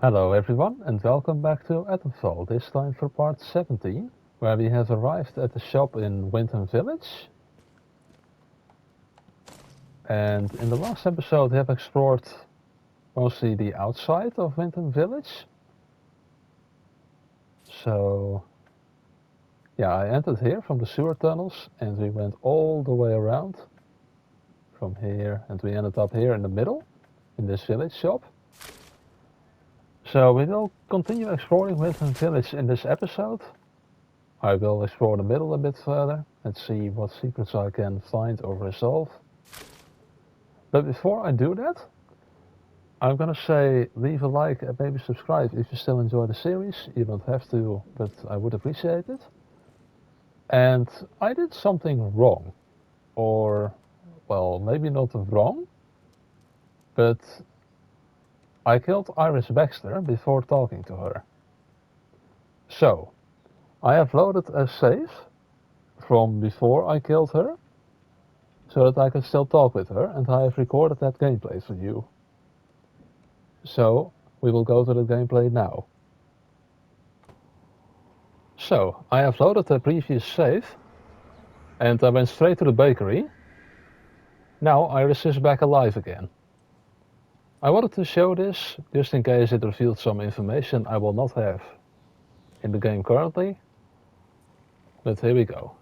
Hello everyone and welcome back to Atomfall, this time for part 17, where we have arrived at the shop in Windham Village. And in the last episode we have explored mostly the outside of Windham Village. So yeah, I entered here from the sewer tunnels and we went all the way around from here and we ended up here in the middle, in this village shop. So we will continue exploring Windham Village in this episode. I will explore the middle a bit further and see what secrets I can find or resolve. But before I do that, I'm gonna say leave a like and maybe subscribe if you still enjoy the series. You don't have to, but I would appreciate it. And I did something wrong. Or, well, maybe not wrong, but I killed Iris Baxter before talking to her. So, I have loaded a save from before I killed her, so that I can still talk with her, and I have recorded that gameplay for you. So, we will go to the gameplay now. So, I have loaded the previous save, and I went straight to the bakery. Now Iris is back alive again. I wanted to show this, just in case it revealed some information I will not have in the game currently. But here we go.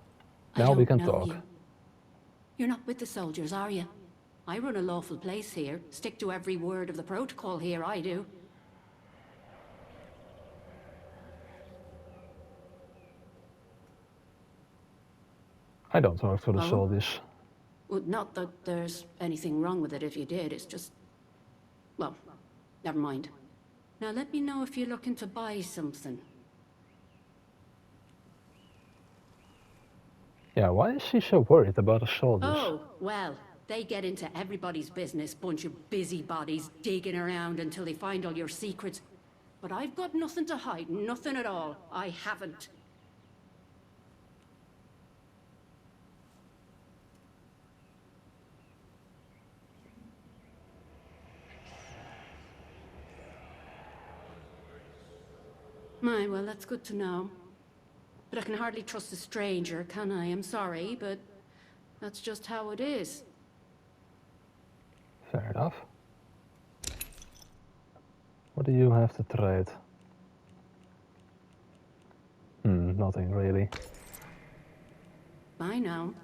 Now we can talk. You're not with the soldiers, are you? I run a lawful place here. Stick to every word of the protocol here, I do. I don't work for the soldiers. Well, not that there's anything wrong with it if you did, it's just... Well, never mind. Now let me know if you're looking to buy something. Yeah, why is she so worried about the soldiers? Oh, well, they get into everybody's business, bunch of busybodies digging around until they find all your secrets. But I've got nothing to hide, nothing at all. I haven't. My, well, that's good to know. But I can hardly trust a stranger, can I? I'm sorry, but that's just how it is. Fair enough. What do you have to trade? Nothing really. Bye now.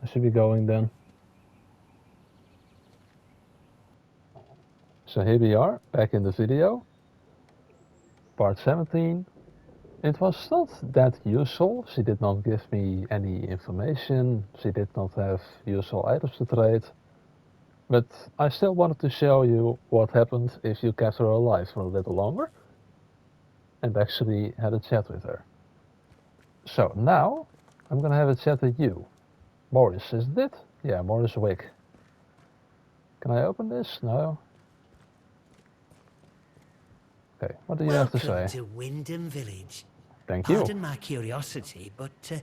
I should be going then. So here we are, back in the video. Part 17. It was not that useful. She did not give me any information. She did not have useful items to trade. But I still wanted to show you what happened if you kept her alive for a little longer and actually had a chat with her. So now I'm gonna have a chat with you. Morris, is it? Yeah, Morris Wick. Can I open this? No. Okay, what do you have to say? Welcome to Windham Village. Thank you. Pardon my curiosity, but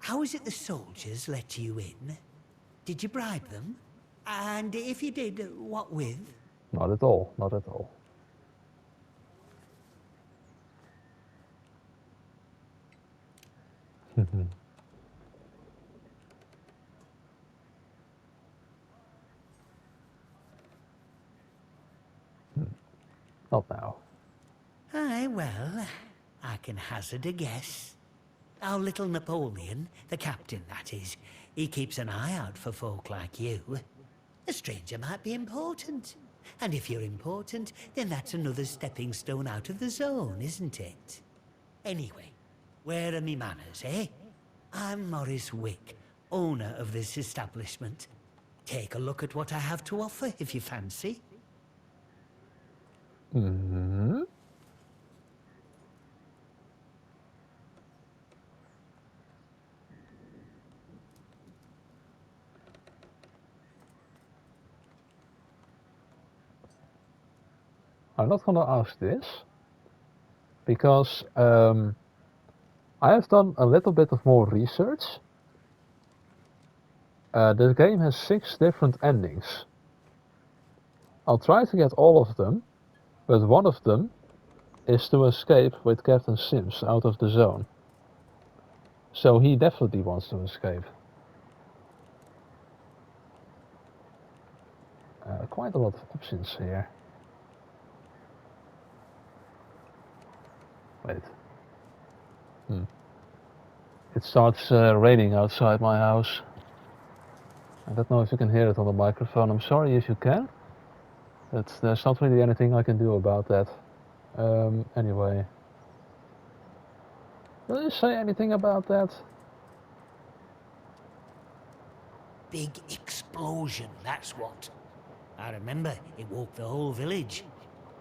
how is it the soldiers let you in? Did you bribe them? And if you did, what with? Not at all, not at all. Not now. Aye, well, I can hazard a guess. Our little Napoleon, the captain that is, he keeps an eye out for folk like you. A stranger might be important. And if you're important, then that's another stepping stone out of the zone, isn't it? Anyway, where are me manners, eh? I'm Morris Wick, owner of this establishment. Take a look at what I have to offer if you fancy. I'm not gonna ask this because I have done a little bit of more research. This game has 6 different endings. I'll try to get all of them, But one of them is to escape with Captain Sims out of the zone. So he definitely wants to escape. Quite a lot of options here. Wait. It starts raining outside my house. I don't know if you can hear it on the microphone. I'm sorry if you can. But there's not really anything I can do about that. Anyway. Will you say anything about that? Big explosion, that's what. I remember it woke the whole village.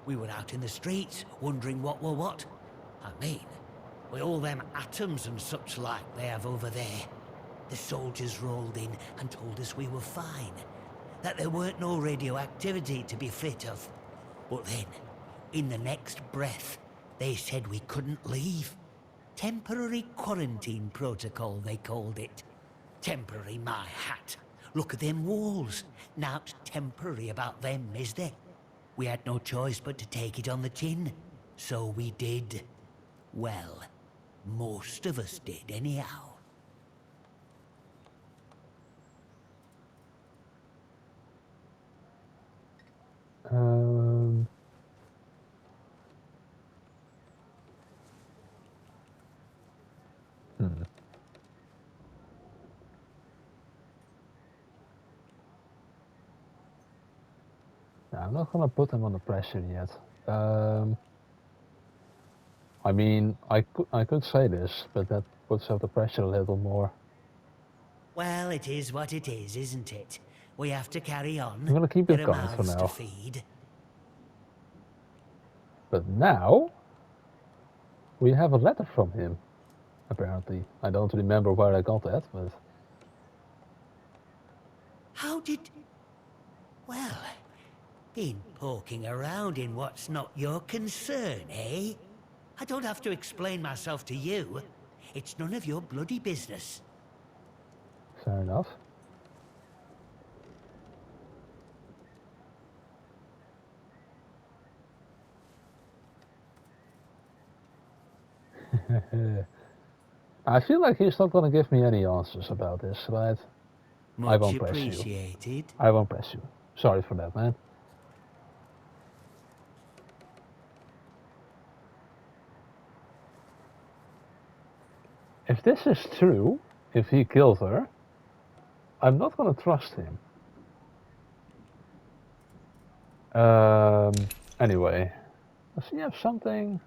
We were out in the streets, wondering what were what. I mean, with all them atoms and such like they have over there. The soldiers rolled in and told us we were fine. That there weren't no radioactivity to be frit of. But then, in the next breath, they said we couldn't leave. Temporary quarantine protocol, they called it. Temporary, my hat. Look at them walls. Now't temporary about them, is there? We had no choice but to take it on the chin. So we did. Well, most of us did anyhow. Um, No, I'm not gonna put him under pressure yet. I mean, I could say this, but that puts up the pressure a little more. Well, it is what it is, isn't it? We have to carry on. I'm gonna keep There it are going for mouths to now. feed. But now we have a letter from him. Apparently, I don't remember where I got that, but How did... Well, been poking around in what's not your concern, eh? I don't have to explain myself to you. It's none of your bloody business. fair enough. I feel like he's not gonna give me any answers about this, right? I Much won't press you. appreciated. I won't press you. Sorry for that, man. If this is true, if he killed her, I'm not gonna trust him. Anyway, does he have something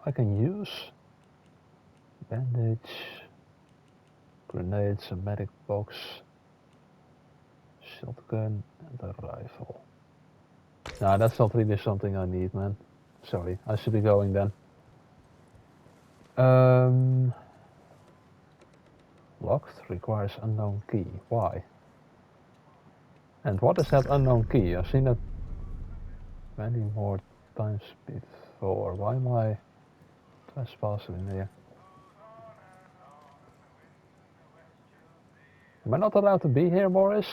I can use? Bandage, grenades, a medic box, shotgun, and a rifle. Nah, that's not really something I need, man. Sorry, I should be going then. Locked, requires unknown key. Why? And what is that unknown key? I've seen it many more times before. Why am I trespassing in here? Am I not allowed to be here, Morris?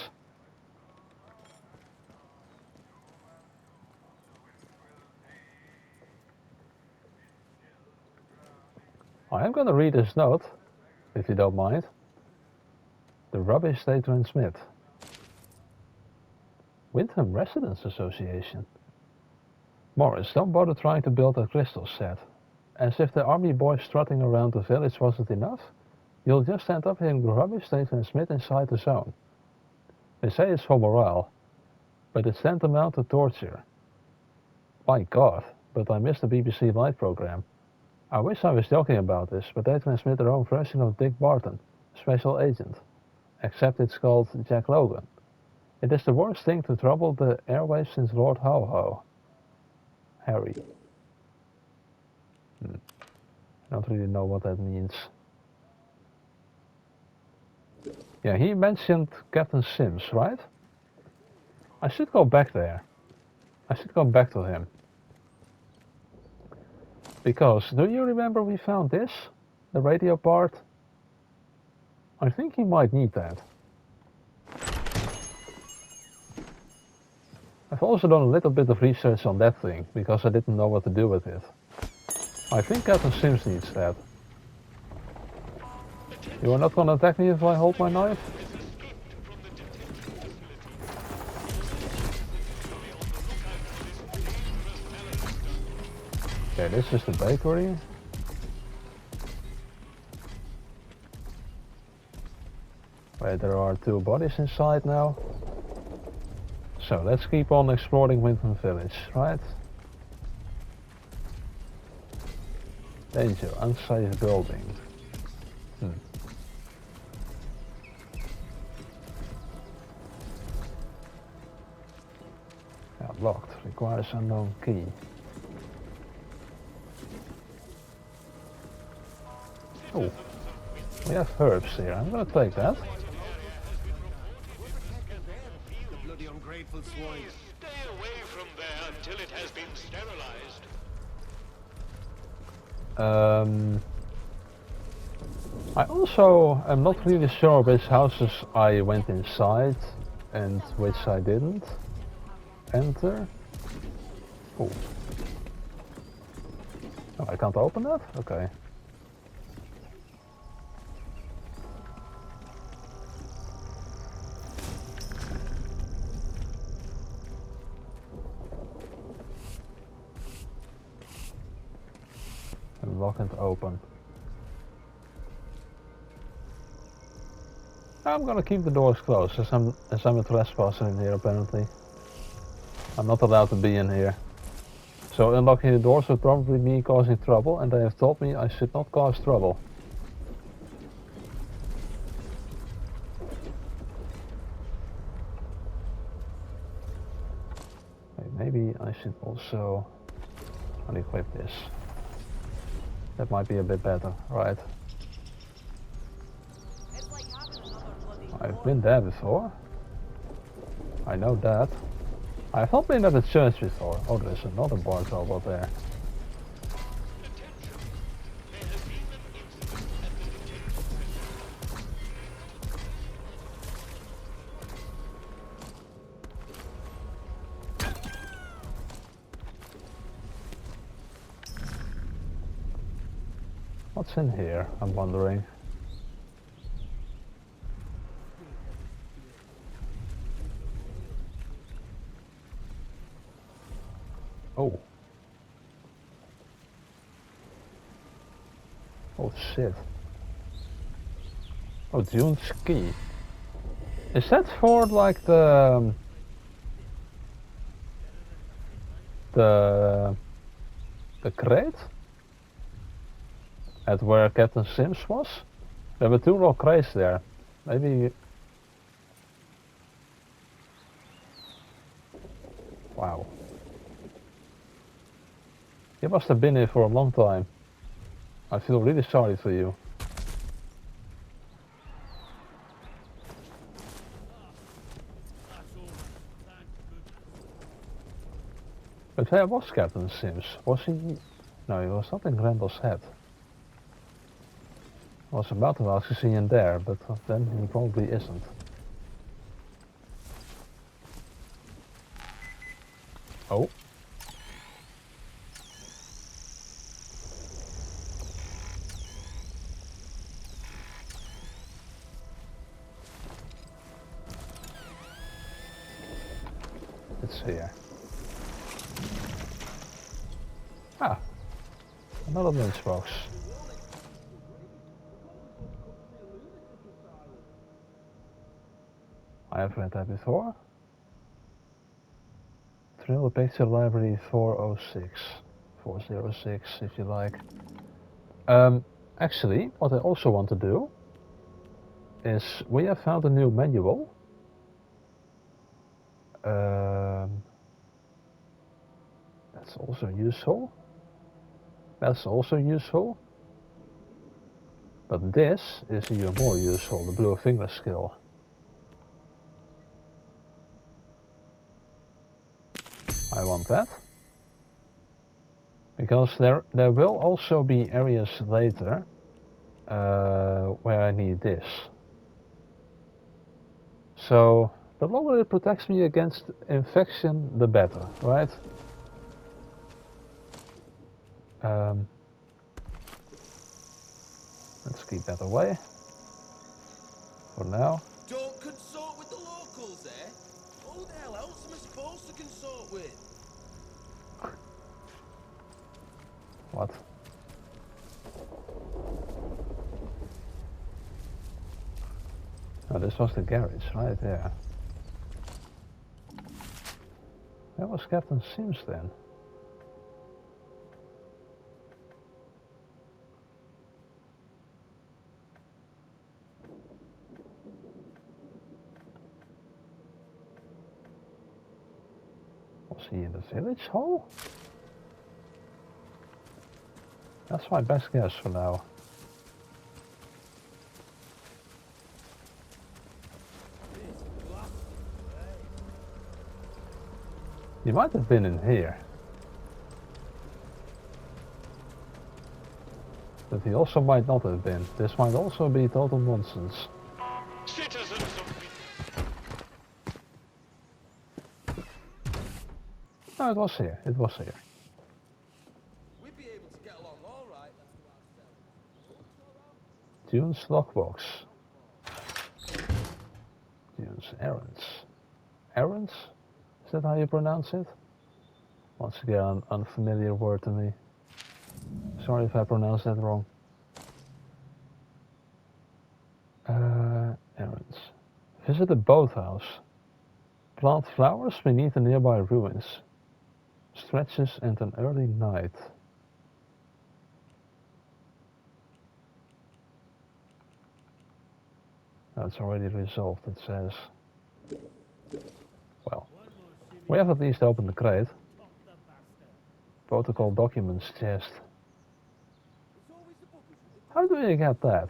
I am gonna read this note, if you don't mind. The rubbish they transmit. Windham Residents Association. Morris, don't bother trying to build a crystal set. As if the army boys strutting around the village wasn't enough, you'll just end up hearing the rubbish they transmit inside the zone. They say it's for morale, but it's tantamount to torture. My god, but I missed the BBC Live program. I wish I was joking about this, but they transmit their own version of Dick Barton, special agent. Except it's called Jack Logan. It is the worst thing to trouble the airwaves since Lord Ho-Ho. Harry. I don't really know what that means. Yeah, he mentioned Captain Sims, right? I should go back there. I should go back to him. Because, do you remember we found this? The radio part? I think he might need that. I've also done a little bit of research on that thing, because I didn't know what to do with it. I think Captain Sims needs that. You are not gonna attack me if I hold my knife? Okay, this is the bakery. Wait, there are 2 bodies inside now. So let's keep on exploring Winton Village, right? Danger, unsafe building. Yeah, locked, requires unknown key. Oh, we have herbs here, I'm gonna take that. Bloody ungrateful swine. Stay away from there until it has been sterilized. I also am not really sure which houses I went inside and which I didn't enter. Oh. Oh, I can't open that? Okay. And lock and open. I'm gonna keep the doors closed as I'm a trespasser in here apparently. I'm not allowed to be in here. So unlocking the doors would probably be causing trouble, and they have told me I should not cause trouble. Okay, maybe I should also unequip this. That might be a bit better, right? I've been there before. I know that. I've not been at the church before. Oh, there's another bar over there. What's in here, I'm wondering. Oh. Oh shit. Oh, June's key. Is that for like the crate? At where Captain Sims was? There were 2 rock crates there. Maybe... Wow. You must have been here for a long time. I feel really sorry for you. But where was Captain Sims? Was he... No, he was not in Grendel's head. I was about to ask, is he in there, but then he probably isn't. Oh. It's here. Ah. Another lunchbox. I have read that before. Trill Picture Library 406. 406 if you like. Actually, what I also want to do is we have found a new manual. That's also useful. That's also useful. But this is even more useful, the blue finger skill. I want that. Because there will also be areas later where I need this. So The longer it protects me against infection, the better, right? Let's keep that away for now. Don't consort with the locals, eh? Who the hell else am I supposed to consort with? What? Oh, this was the garage, right there. That was Captain Sims then. Was he in the village hall? That's my best guess for now. He might have been in here. But he also might not have been. This might also be total nonsense. Citizens of No, it was here. It was here. We'd be able to get along all right. June's lockbox. June's errands. Errands? Is that how you pronounce it? Once again, an unfamiliar word to me. Sorry if I pronounced that wrong. Errands. Visit the boathouse. Plant flowers beneath the nearby ruins. Stretches and an early night. That's already resolved, it says. Well, we have at least opened the crate. Protocol documents chest. How do you get that?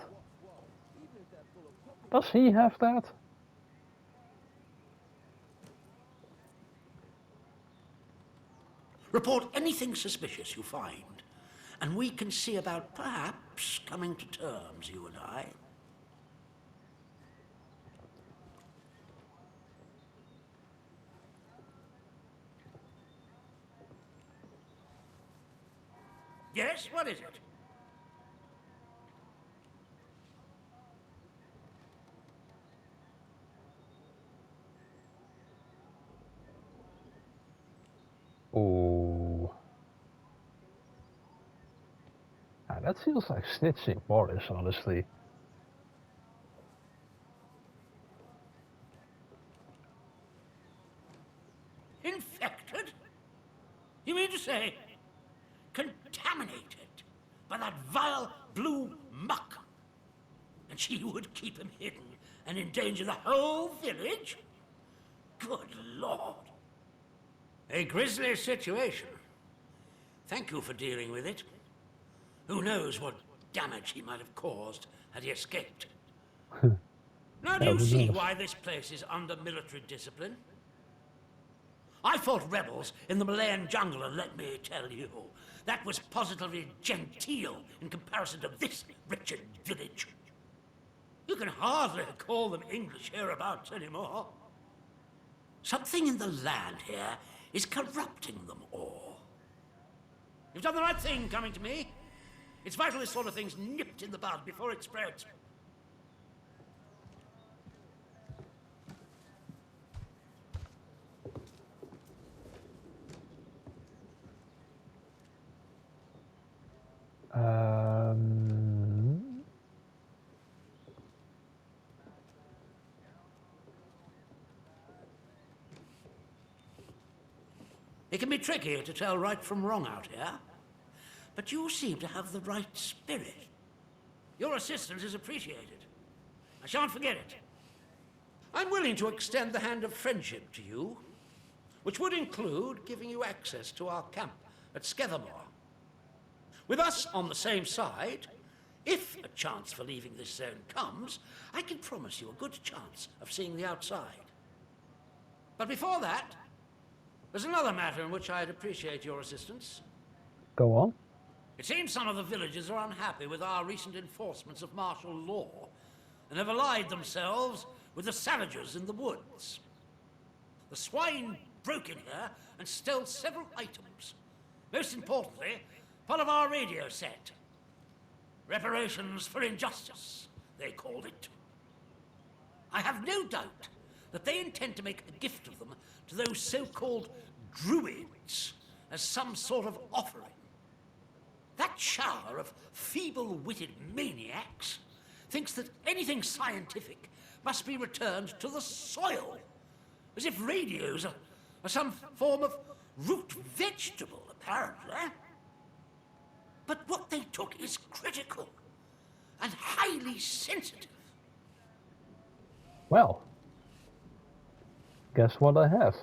Does he have that? Report anything suspicious you find, and we can see about perhaps coming to terms, you and I. Yes, what is it? Ooh. Ah, that feels like snitching Morris, honestly. Infected? You mean to say contaminated by that vile blue muck? And she would keep him hidden and endanger the whole village? Good Lord. A grisly situation. Thank you for dealing with it. Who knows what damage he might have caused had he escaped. Now do Yeah, you who see knows? why this place is under military discipline? I fought rebels in the Malayan jungle, and let me tell you, that was positively genteel in comparison to this wretched village. You can hardly call them English hereabouts anymore. Something in the land here is corrupting them all. You've done the right thing coming to me. It's vital this sort of thing's nipped in the bud before it spreads. It can be tricky to tell right from wrong out here, but you seem to have the right spirit. Your assistance is appreciated. I shan't forget it. I'm willing to extend the hand of friendship to you, which would include giving you access to our camp at Skethermore. With us on the same side, if a chance for leaving this zone comes, I can promise you a good chance of seeing the outside. But before that, there's another matter in which I'd appreciate your assistance. Go on. It seems some of the villagers are unhappy with our recent enforcements of martial law and have allied themselves with the savages in the woods. The swine broke in here and stole several items. Most importantly, part of our radio set. Reparations for injustice, they called it. I have no doubt that they intend to make a gift of them to those so-called druids as some sort of offering. That shower of feeble-witted maniacs thinks that anything scientific must be returned to the soil, as if radios are some form of root vegetable, apparently. But what they took is critical and highly sensitive. Well, guess what I have?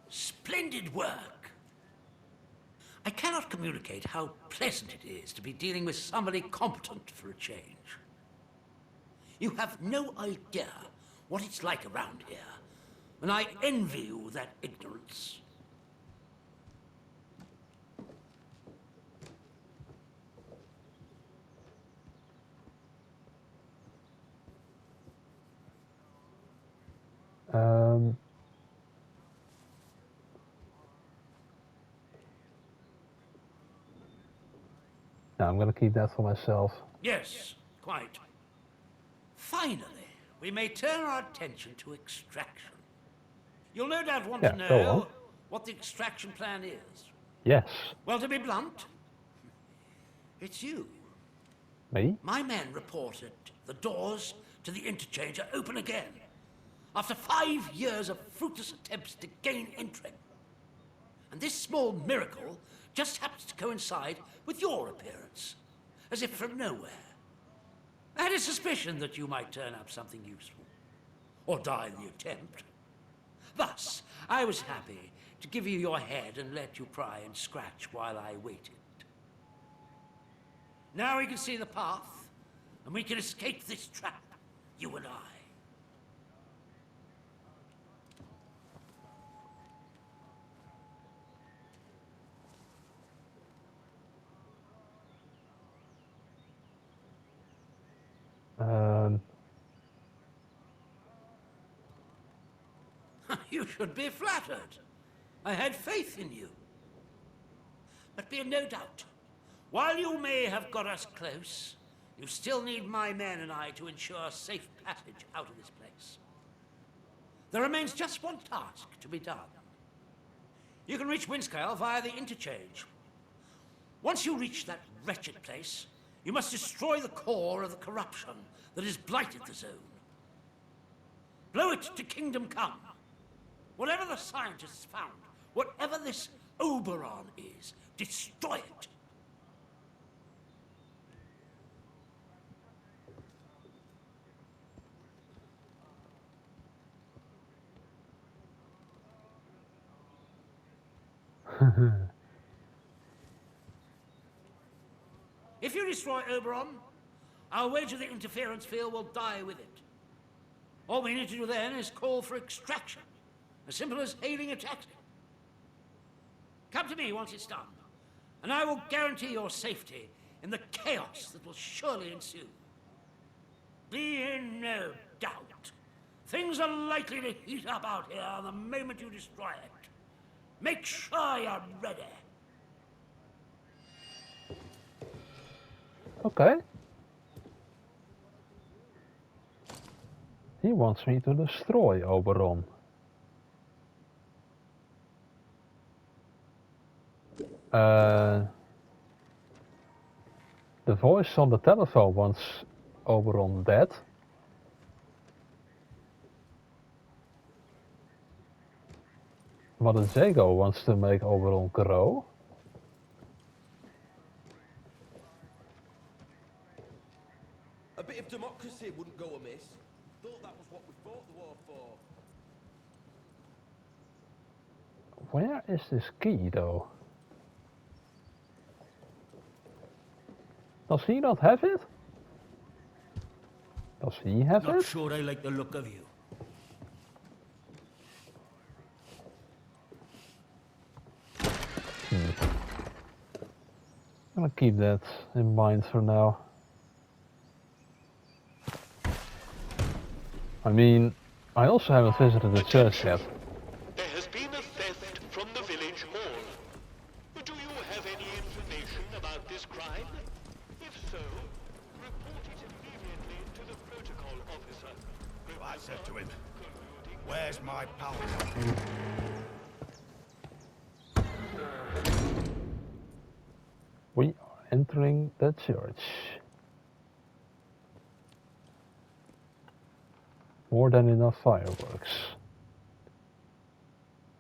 Splendid work. I cannot communicate how pleasant it is to be dealing with somebody competent for a change. You have no idea what it's like around here, and I envy you that ignorance. No, I'm gonna keep that for myself. Yes, quite. Finally, we may turn our attention to extraction. You'll no doubt want to Yeah, go on. know what the extraction plan is. Yes. Well, to be blunt, it's you. Me? My men reported the doors to the interchange are open again, after 5 years of fruitless attempts to gain entry. And this small miracle just happens to coincide with your appearance, as if from nowhere. I had a suspicion that you might turn up something useful, or die in the attempt. Thus, I was happy to give you your head and let you pry and scratch while I waited. Now we can see the path, and we can escape this trap, you and I. You should be flattered. I had faith in you. But be in no doubt, while you may have got us close, you still need my men and I to ensure safe passage out of this place. There remains just one task to be done. You can reach Windscale via the interchange. Once you reach that wretched place, you must destroy the core of the corruption that has blighted the zone. Blow it to kingdom come. Whatever the scientists found, whatever this Oberon is, destroy it. If you destroy Oberon, our wager the interference field will die with it. All we need to do then is call for extraction. As simple as hailing a taxi. Come to me once it's done, and I will guarantee your safety in the chaos that will surely ensue. Be in no doubt. Things are likely to heat up out here the moment you destroy it. Make sure you're ready. Okay. He wants me to destroy Oberon. The voice on the telephone wants Oberon dead. Mother Jago wants to make Oberon grow. A bit of democracy wouldn't go amiss. Thought that was what we fought the war for. Where is this key though? Does he not have it? Does he have Not it? sure I like the look of you. I'm gonna keep that in mind for now. I mean, I also haven't visited the church yet. There has been a theft from the village hall. Do you have any information about this crime? If so, report it immediately to the protocol officer. I said to him, "Where's my powder?" We are entering the church. More than enough fireworks.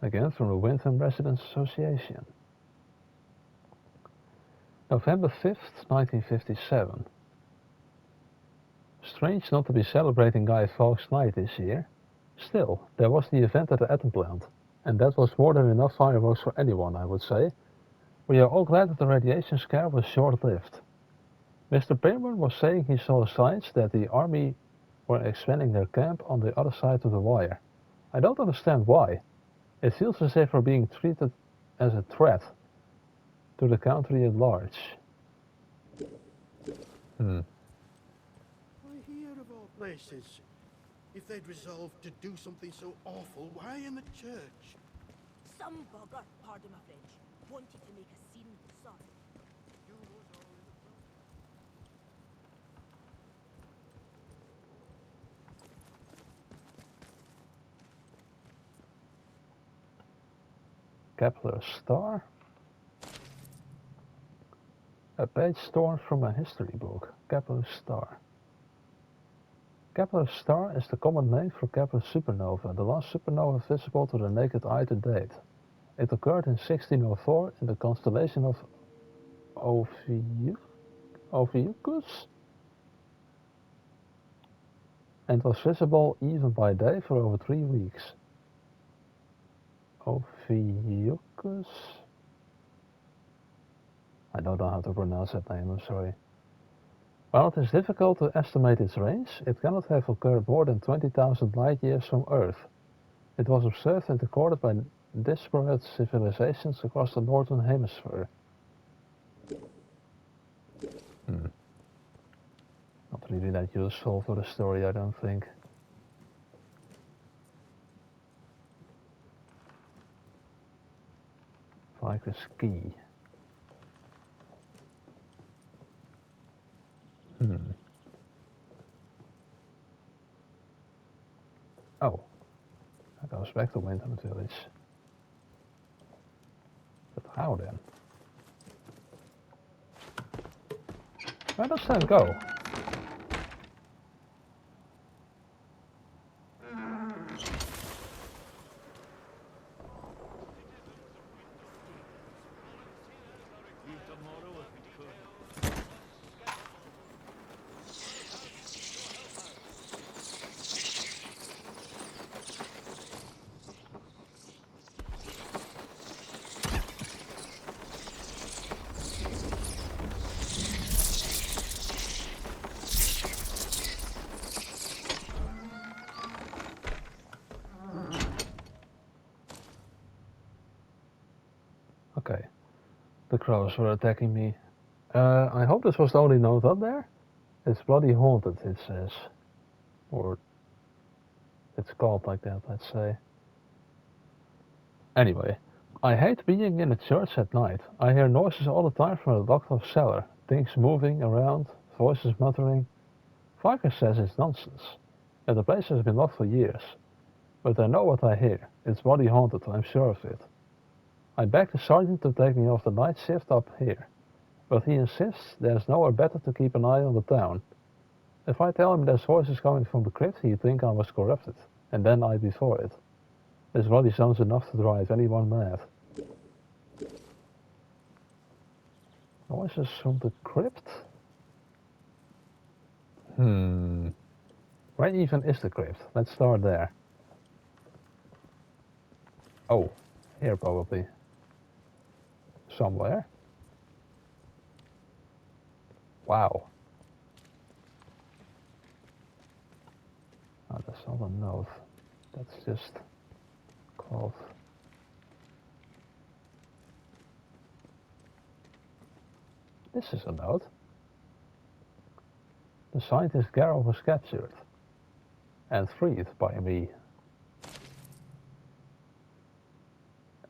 Again from the Windham Residents Association. November 5th, 1957. Strange not to be celebrating Guy Fawkes' Night this year. Still, there was the event at the Atom plant, and that was more than enough fireworks for anyone, I would say. We are all glad that the radiation scare was short-lived. Mr. Payman was saying he saw signs that the army were expanding their camp on the other side of the wire. I don't understand why. It feels as if we're being treated as a threat to the country at large. Why here of all places? If they'd resolved to do something so awful, why in the church? Some bugger, pardon my French, wanted to make a scene, sir. Kepler's star. A page torn from a history book. Kepler's star. Kepler's star is the common name for Kepler's supernova, the last supernova visible to the naked eye to date. It occurred in 1604 in the constellation of Ophiuchus and was visible even by day for over 3 weeks. Ophiuchus? I don't know how to pronounce that name, I'm sorry. While it is difficult to estimate its range, it cannot have occurred more than 20,000 light-years from Earth. It was observed and recorded by disparate civilizations across the northern hemisphere. Not really that useful for the story, I don't think. Vickers key. Oh, that goes back to Windham Village. But how then? Where does that go? Okay, the crows were attacking me. I hope this was the only note up there. It's bloody haunted, it says. Or it's called like that, let's say. Anyway, I hate being in a church at night. I hear noises all the time from the locked-off cellar. Things moving around, voices muttering. Vicker says it's nonsense, that the place has been locked for years. But I know what I hear. It's bloody haunted, I'm sure of it. I beg the sergeant to take me off the night shift up here, but he insists there's nowhere better to keep an eye on the town. If I tell him there's voices coming from the crypt, he'd think I was corrupted, and then I'd be for it. This bloody sounds enough to drive anyone mad. Voices from the crypt? Where even is the crypt? Let's start there. Oh, here probably. Somewhere. Wow. Oh, that's not a note. That's just cloth. This is a note. The scientist Garrow was captured and freed by me.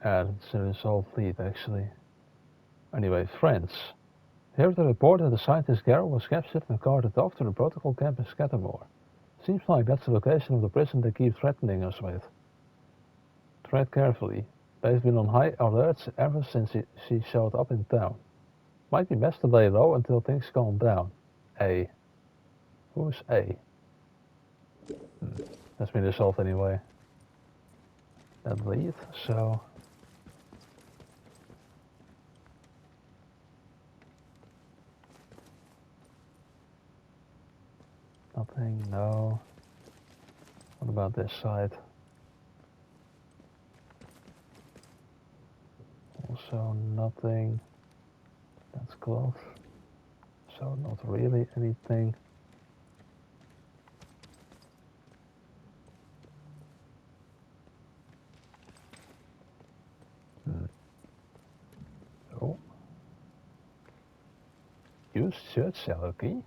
And it's a resolved lead actually. Anyway, friends. Here is the report that the scientist Garrow was captured and carted off to the protocol camp in Scattermore. Seems like that's the location of the prison they keep threatening us with. Tread carefully. They've been on high alert ever since she showed up in town. Might be best to lay low until things calm down. A. Who's A? That's been resolved anyway. That lead, so... Nothing, no. What about this side? Also nothing. That's close. So not really anything. Oh. Use church cellar key?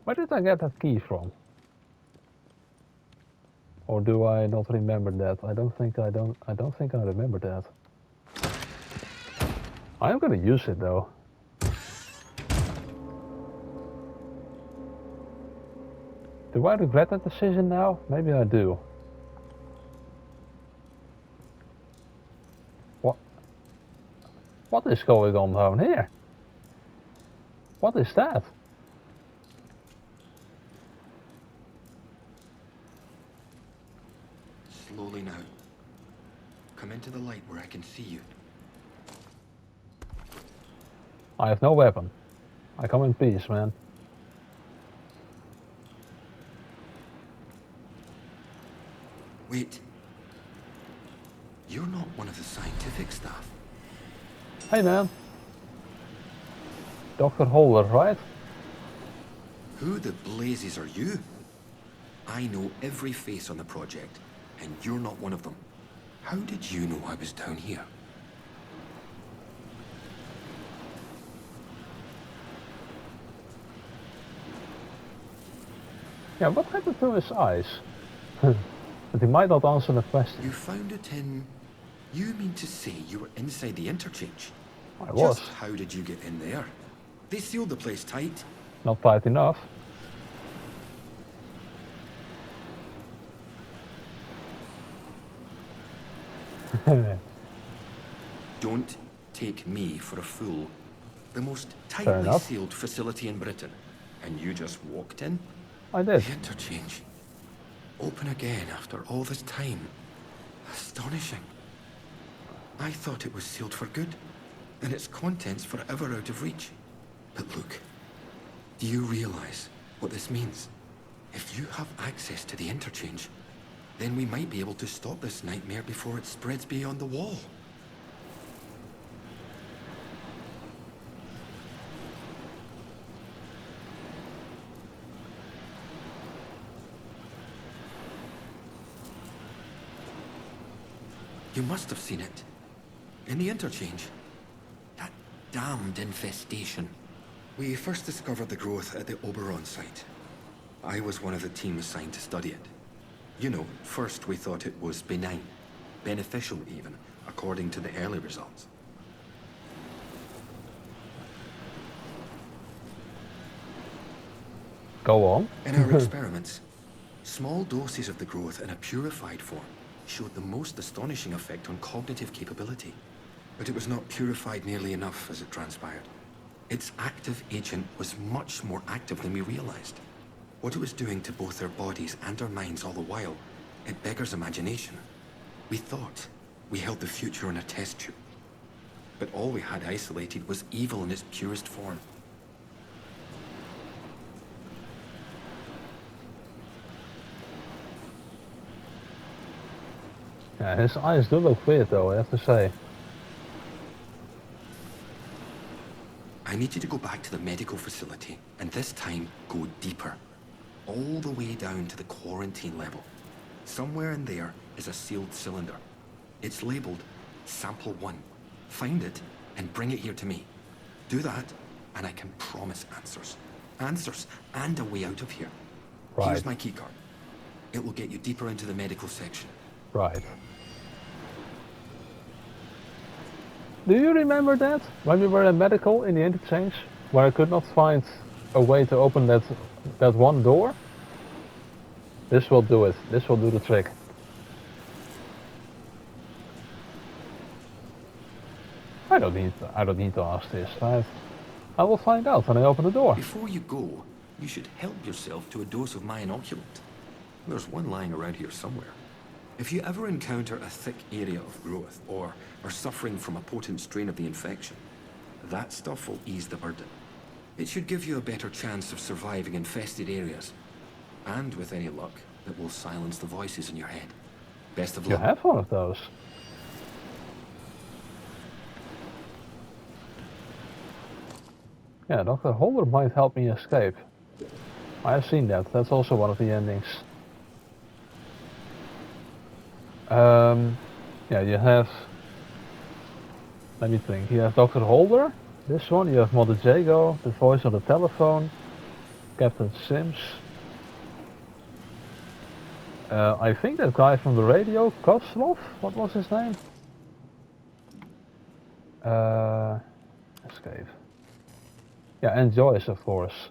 Where did I get that key from? Or do I not remember that? I don't think I remember that. I am gonna use it though. Do I regret that decision now? Maybe I do. What is going on down here? What is that? Slowly now. Come into the light where I can see you. I have no weapon. I come in peace, man. Wait. You're not one of the scientific staff. Hey, man. Dr. Holder, right? Who the blazes are you? I know every face on the project, and you're not one of them. How did you know I was down here? Yeah, what happened to his eyes? But he might not answer the question. You found it in... You mean to say you were inside the interchange? I was. Just how did you get in there? They sealed the place tight. Not tight enough. Don't take me for a fool. The most Fair tightly enough. sealed facility in Britain. And you just walked in? I did. The interchange. Open again after all this time. Astonishing. I thought it was sealed for good, and its contents forever out of reach. But look, do you realize what this means? If you have access to the interchange, then we might be able to stop this nightmare before it spreads beyond the wall. You must have seen it. In the interchange. That damned infestation. We first discovered the growth at the Oberon site. I was one of the team assigned to study it. You know, first we thought it was benign. Beneficial even, according to the early results. Go on. In our experiments, small doses of the growth in a purified form showed the most astonishing effect on cognitive capability. But it was not purified nearly enough, as it transpired. Its active agent was much more active than we realized. What it was doing to both our bodies and our minds all the while, it beggars imagination. We thought we held the future in a test tube. But all we had isolated was evil in its purest form. Yeah, his eyes do look weird though, I have to say. I need you to go back to the medical facility, and this time go deeper. All the way down to the quarantine level. Somewhere in there is a sealed cylinder. It's labeled Sample 1. Find it and bring it here to me. Do that, and I can promise answers. Answers, and a way out of here. Right. Here's my keycard. It will get you deeper into the medical section. Right. Do you remember that? When we were in medical in the interchange, where I could not find a way to open that one door? This will do it. This will do the trick. I don't need to ask this. I will find out when I open the door. Before you go, you should help yourself to a dose of my inoculant. There's one lying around here somewhere. If you ever encounter a thick area of growth, or are suffering from a potent strain of the infection, that stuff will ease the burden. It should give you a better chance of surviving infested areas. And with any luck, it will silence the voices in your head. Best of luck. You have one of those. Yeah, Dr. Holder might help me escape. I have seen that. That's also one of the endings. Yeah, you have... Let me think. You have Dr. Holder, this one. You have Mother Jago, the voice on the telephone, Captain Sims. I think that guy from the radio, Kozlov, what was his name? Escape. Yeah, and Joyce, of course.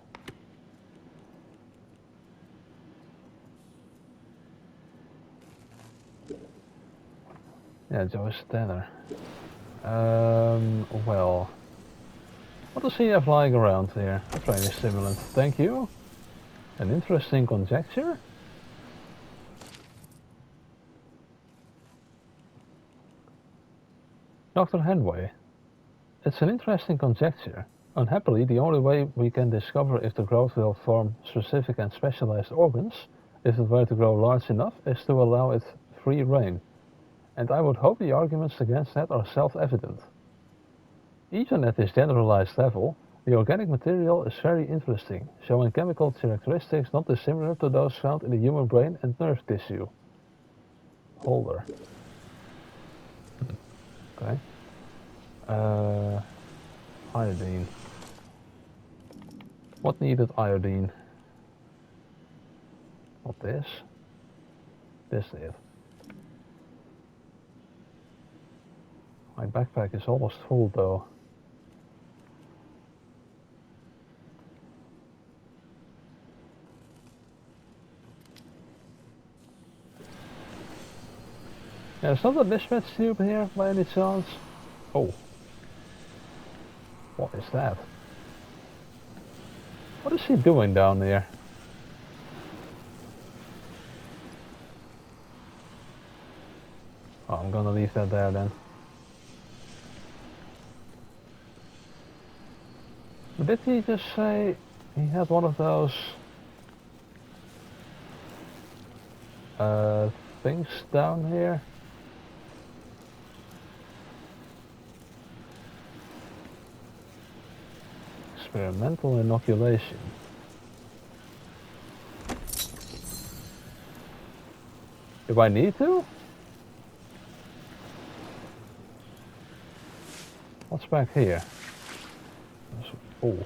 Yeah, Joyce Tanner. Well, what does he have lying around here? A training stimulant, thank you. An interesting conjecture? Dr. Henway. It's an interesting conjecture. Unhappily, the only way we can discover if the growth will form specific and specialized organs, if it were to grow large enough, is to allow it free rein. And I would hope the arguments against that are self-evident. Even at this generalized level, the organic material is very interesting, showing chemical characteristics not dissimilar to those found in the human brain and nerve tissue. Holder. Okay. Iodine. What needed iodine? Not this. This did. My backpack is almost full though. There's not a dispatch tube here by any chance? Oh. What is that? What is he doing down there? Oh, I'm gonna leave that there then. Did he just say he had one of those things down here? Experimental inoculation. Do I need to? What's back here? Oh.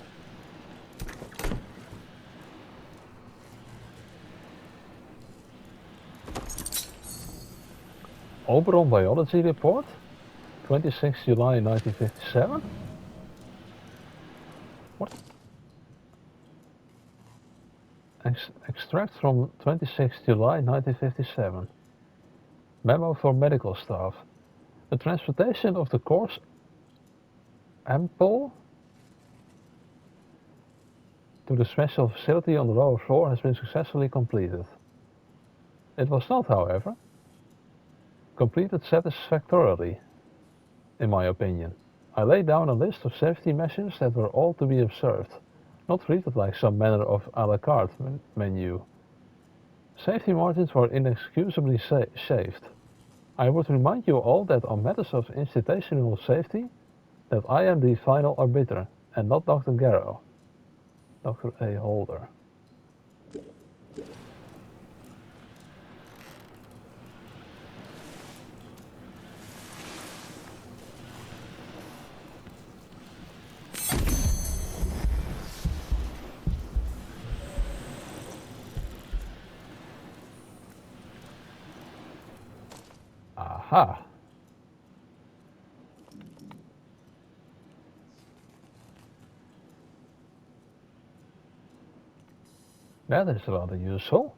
Oberon Biology Report, 26 July 1957? What? Extract from 26 July 1957. Memo for medical staff. The transportation of the corpse Atomfall to the special facility on the lower floor has been successfully completed. It was not, however, completed satisfactorily, in my opinion. I laid down a list of safety measures that were all to be observed, not treated like some manner of a la carte menu. Safety margins were inexcusably shaved. I would remind you all that on matters of institutional safety, that I am the final arbiter, and not Dr. Garrow. Dr. A. Holder. Aha. That is rather useful.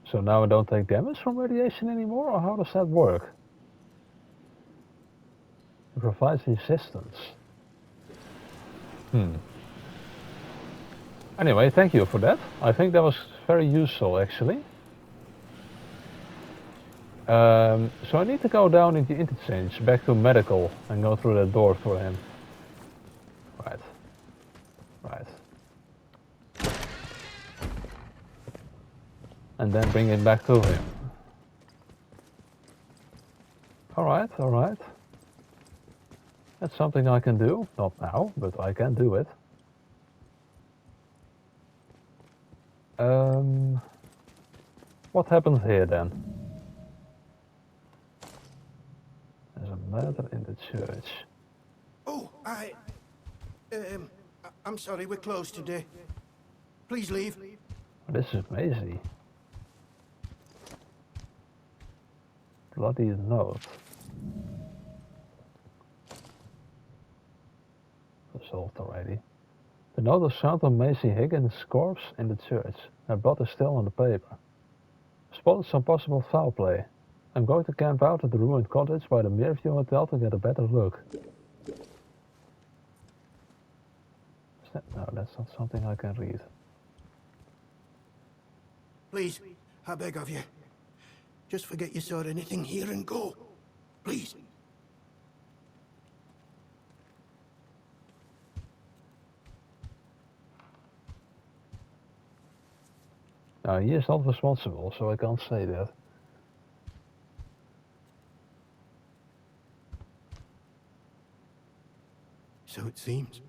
So now I don't take damage from radiation anymore, or how does that work? It provides resistance. Anyway, thank you for that. I think that was very useful, actually. So I need to go down in the interchange, back to medical, and go through that door for him. Right. Right. And then bring it back to him. Alright, alright. That's something I can do. Not now, but I can do it. What happens here then? There's a matter in the church. Oh, I'm sorry, we're closed today. Please leave. This is Maisie. Bloody note. Resolved already. The note was found on Maisie Higgins' corpse in the church. Her blood is still on the paper. Spotted some possible foul play. I'm going to camp out at the ruined cottage by the Mirview Hotel to get a better look. No, that's not something I can read. Please, I beg of you. Just forget you saw anything here and go. Please. Now, he is not responsible, so I can't say that. So it seems.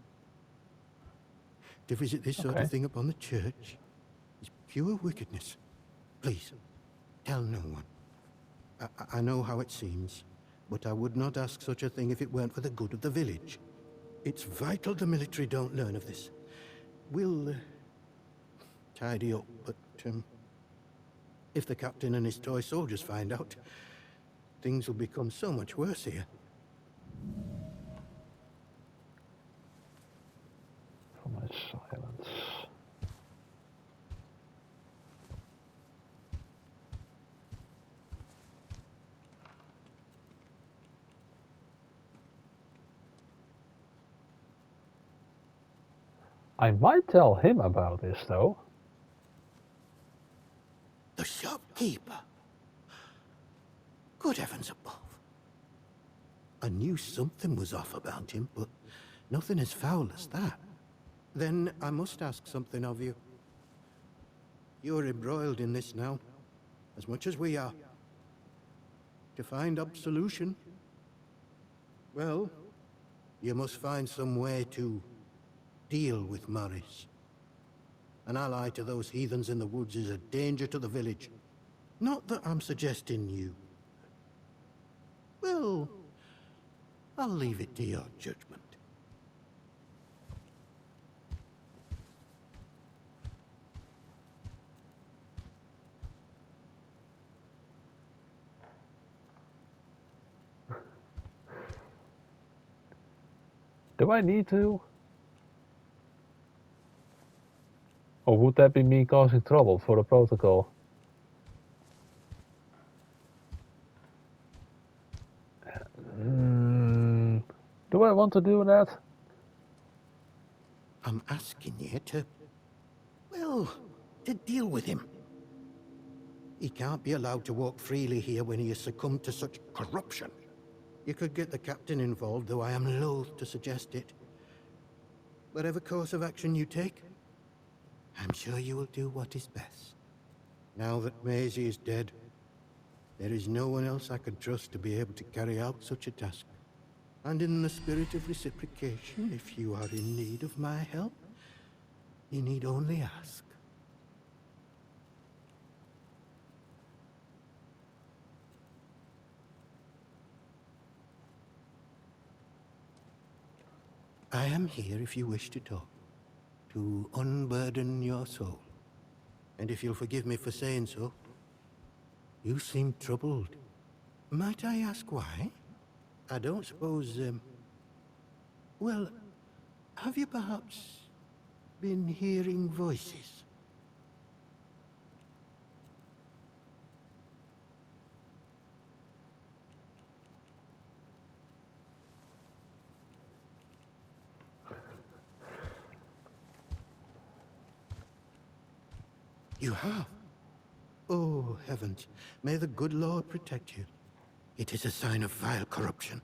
To visit this sort of thing upon the church is pure wickedness. Please, tell no one. I know how it seems, but I would not ask such a thing if it weren't for the good of the village. It's vital the military don't learn of this. We'll tidy up, but if the captain and his toy soldiers find out, things will become so much worse here. For my silence. I might tell him about this, though. The shopkeeper? Good heavens above. I knew something was off about him, but nothing as foul as that. Then I must ask something of you. You're embroiled in this now, as much as we are. To find absolution, well, you must find some way to deal with Morris. An ally to those heathens in the woods is a danger to the village. Not that I'm suggesting you. Well, I'll leave it to your judgment. Do I need to? Or would that be me causing trouble for the protocol? Do I want to do that? I'm asking you to, well, to deal with him. He can't be allowed to walk freely here when he has succumbed to such corruption. You could get the captain involved, though I am loath to suggest it. Whatever course of action you take, I'm sure you will do what is best. Now that Maisie is dead, There is no one else I could trust to be able to carry out such a task. And in the spirit of reciprocation, if you are in need of my help, you need only ask. I am here if you wish to talk, to unburden your soul. And if you'll forgive me for saying so, you seem troubled. Might I ask why? I don't suppose, well, have you perhaps been hearing voices? You have? Oh, heavens. May the good Lord protect you. It is a sign of vile corruption.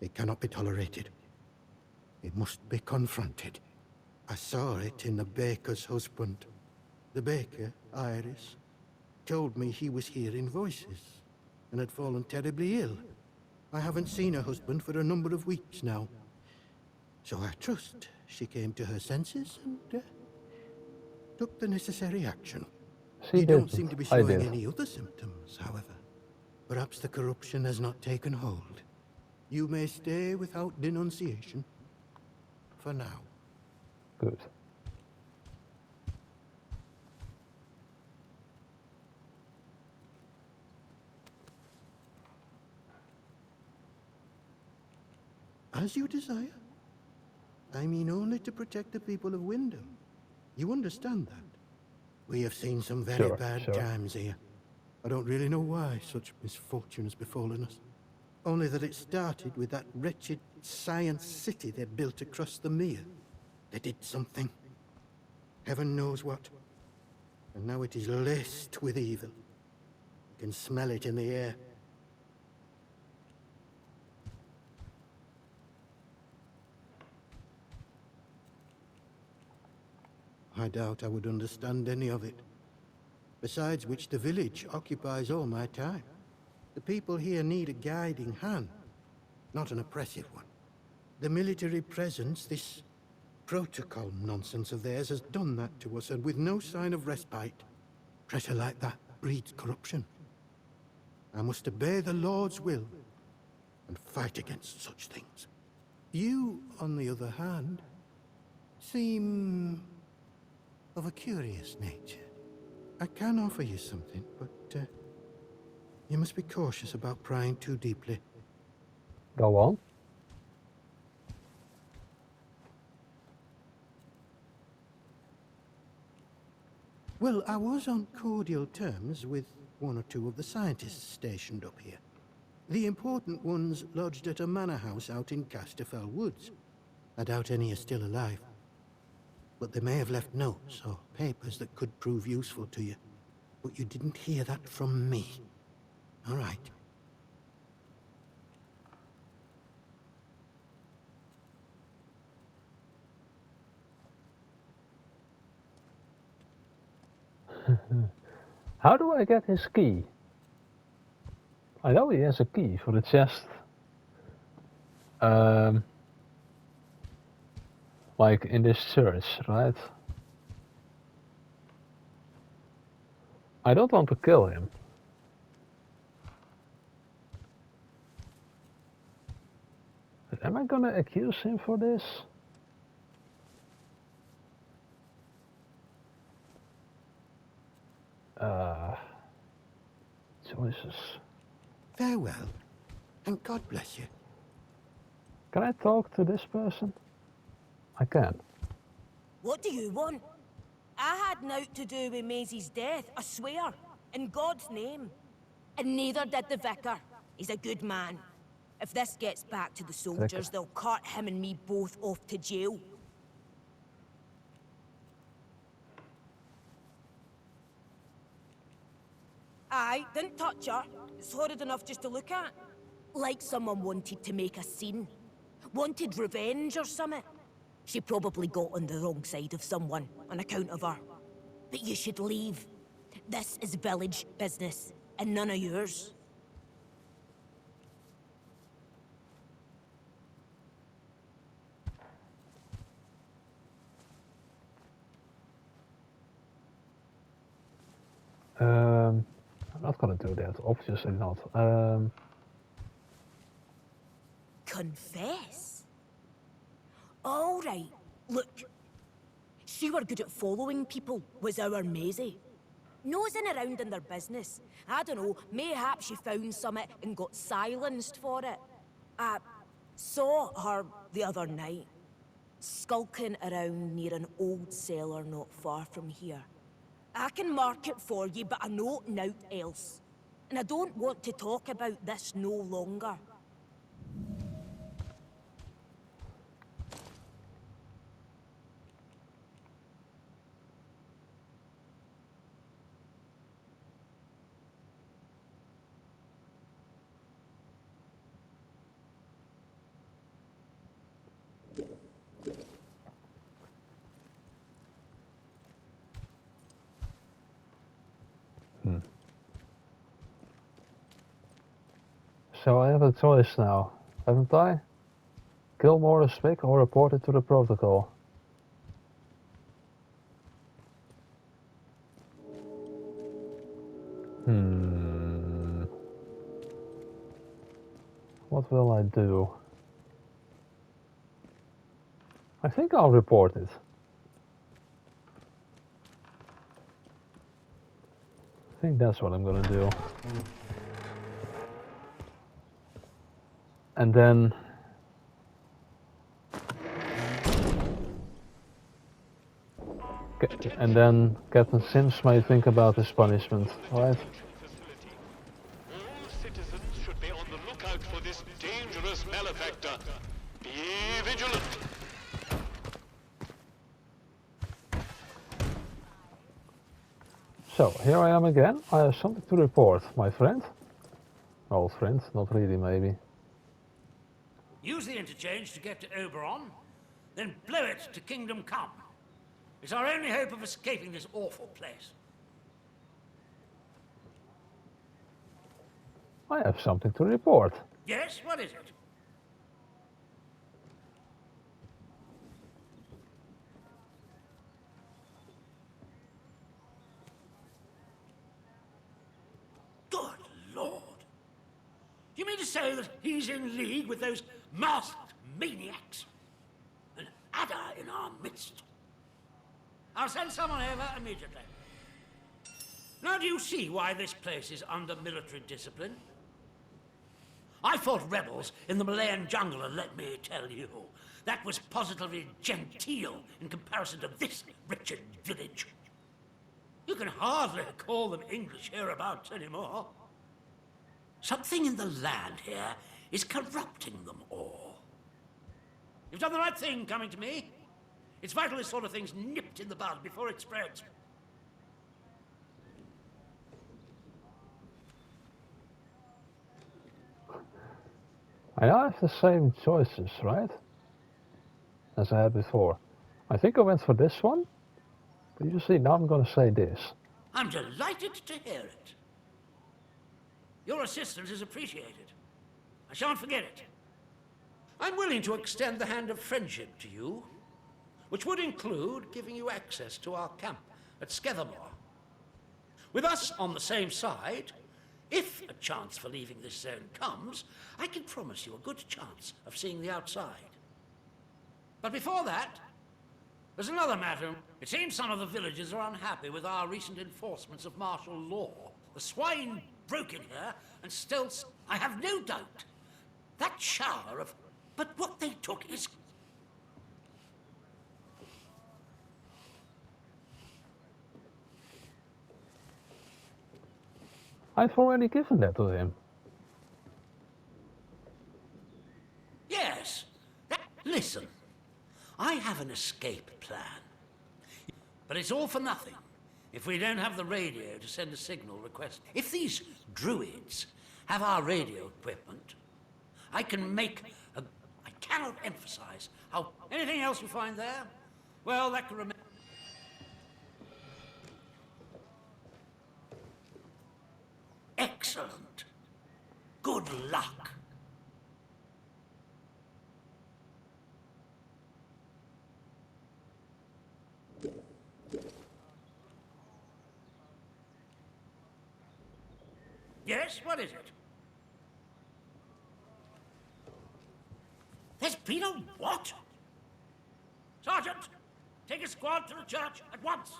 It cannot be tolerated. It must be confronted. I saw it in the baker's husband. The baker, Iris, told me he was hearing voices and had fallen terribly ill. I haven't seen her husband for a number of weeks now. So I trust she came to her senses and took the necessary action. You don't seem to be showing any other symptoms, however. Perhaps the corruption has not taken hold. You may stay without denunciation. For now. Good. As you desire. I mean only to protect the people of Wyndham. You understand that? We have seen some very bad times here. I don't really know why such misfortune has befallen us. Only that it started with that wretched science city they built across the mere. They did something. Heaven knows what. And now it is laced with evil. You can smell it in the air. I doubt I would understand any of it. Besides which, the village occupies all my time. The people here need a guiding hand, not an oppressive one. The military presence, this protocol nonsense of theirs, has done that to us, and with no sign of respite. Pressure like that breeds corruption. I must obey the Lord's will and fight against such things. You, on the other hand, seem of a curious nature. I can offer you something, but you must be cautious about prying too deeply. Go on. Well, I was on cordial terms with one or two of the scientists stationed up here. The important ones lodged at a manor house out in Casterfell Woods. I doubt any are still alive. But they may have left notes or papers that could prove useful to you. But you didn't hear that from me. All right. How do I get his key? I know he has a key for the chest. Like in this church, right? I don't want to kill him. But am I gonna accuse him for this? Choices. Farewell, and God bless you. Can I talk to this person? I can. What do you want? I had naught to do with Maisie's death, I swear. In God's name. And neither did the vicar. He's a good man. If this gets back to the soldiers, they'll cart him and me both off to jail. Aye, didn't touch her. It's horrid enough just to look at. Like someone wanted to make a scene. Wanted revenge or something. She probably got on the wrong side of someone on account of her. But you should leave. This is village business. and none of yours. I'm not gonna do that, obviously not. Confess? All right, look. She were good at following people, was our Maisie. Nosing around in their business. I don't know, mayhap she found something and got silenced for it. I saw her the other night, skulking around near an old cellar not far from here. I can mark it for you, but I know naught else. And I don't want to talk about this no longer. So I have a choice now, haven't I? Kill Morris Vic or report it to the protocol. What will I do? I think I'll report it. I think that's what I'm gonna do. And then Captain Sims may think about his punishment, right? Facility. All citizens should be on the lookout for this dangerous malefactor. Be vigilant. So, here I am again. I have something to report, my friend. Old friend, not really, maybe. Use the interchange to get to Oberon, then blow it to Kingdom Come. It's our only hope of escaping this awful place. I have something to report. Yes, what is it? Good Lord! You mean to say that he's in league with those masked maniacs? An adder in our midst? I'll send someone over immediately. Now do you see why this place is under military discipline? I fought rebels in the Malayan jungle, and let me tell you, that was positively genteel in comparison to this wretched village. You can hardly call them English hereabouts anymore. Something in the land here is corrupting them all. You've done the right thing coming to me. It's vital this sort of thing's nipped in the bud before it spreads. I now have the same choices, right? As I had before. I think I went for this one. But you see, now I'm gonna say this. I'm delighted to hear it. Your assistance is appreciated. I shan't forget it. I'm willing to extend the hand of friendship to you, which would include giving you access to our camp at Skethermore. With us on the same side, if a chance for leaving this zone comes, I can promise you a good chance of seeing the outside. But before that, there's another matter. It seems some of the villagers are unhappy with our recent enforcements of martial law. The swine broke in here, and still, I have no doubt, that shower of... But what they took is... I've already given that to him. Yes. Listen, I have an escape plan. But it's all for nothing if we don't have the radio to send a signal request. If these druids have our radio equipment, I can make a... I cannot emphasize how... Anything else you find there? Well, that can remain... Yes, what is it? There's been a what? Sergeant, take a squad to the church at once.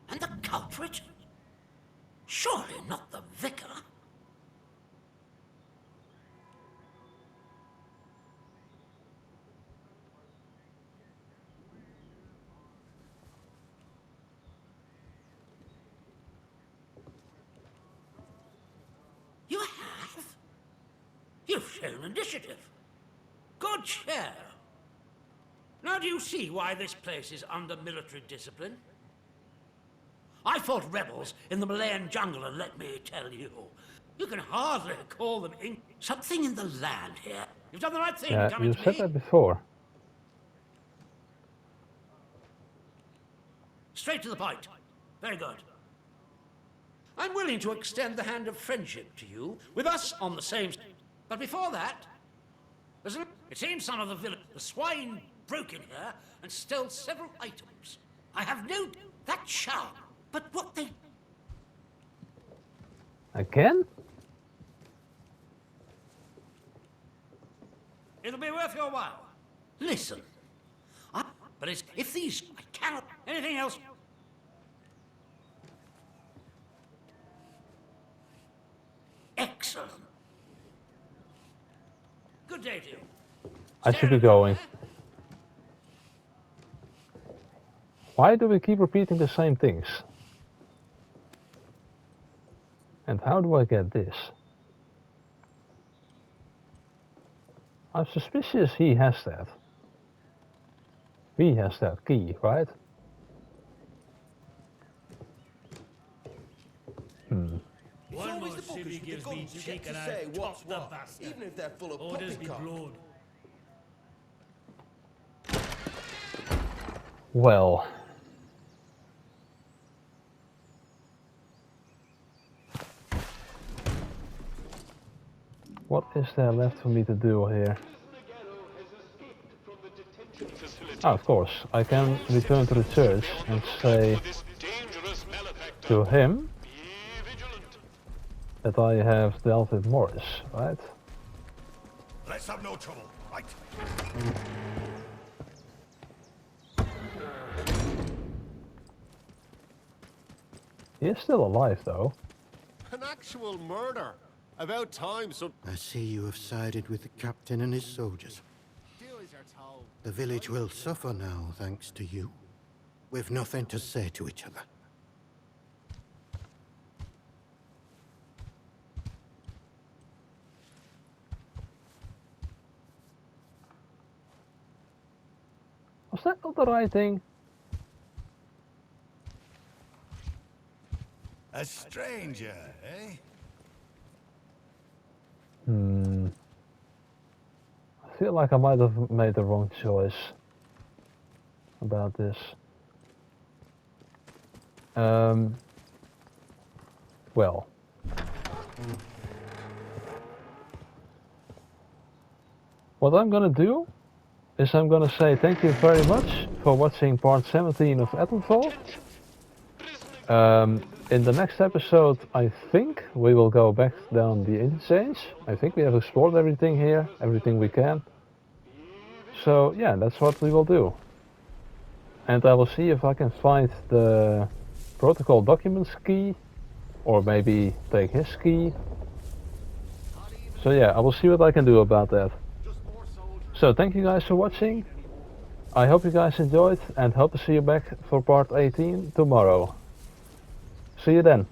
And the culprit? Surely not the vicar. You have? You've shown initiative. Good share. Now do you see why this place is under military discipline? I fought rebels in the Malayan jungle, and let me tell you, you can hardly call them in. Something in the land here. You've done the right thing Yeah, coming you to said me. that before. Straight to the point. Very good. I'm willing to extend the hand of friendship to you, with us on the same... But before that, it seems some of the swine broke in here and stole several items. I have no... That sharp. But what they... Again? It'll be worth your while. Listen. But it's... If these... I cannot... Anything else... Excellent. Good day to you. I should be going. Why do we keep repeating the same things? And how do I get this? I'm suspicious he has that. He has that key, right? It's always the bookers with the guns who get to say what's what, even if they're full of poppycock. Well. What is there left for me to do here? Ah, of course, I can return to the church and say to him that I have dealt with Morris, right? Let's have no trouble, right? He is still alive, though. An actual murder. About time, so... I see you have sided with the captain and his soldiers. Do as you're told. The village will suffer now, thanks to you. We've nothing to say to each other. Was that not the right thing? A stranger, eh? I feel like I might have made the wrong choice about this. Well. What I'm gonna do is I'm gonna say thank you very much for watching part 17 of Atomfall. In the next episode, I think we will go back down the interchange. I think we have explored everything here, everything we can. So yeah, that's what we will do. And I will see if I can find the protocol documents key, or maybe take his key. So yeah, I will see what I can do about that. So thank you guys for watching. I hope you guys enjoyed and hope to see you back for part 18 tomorrow. See you then.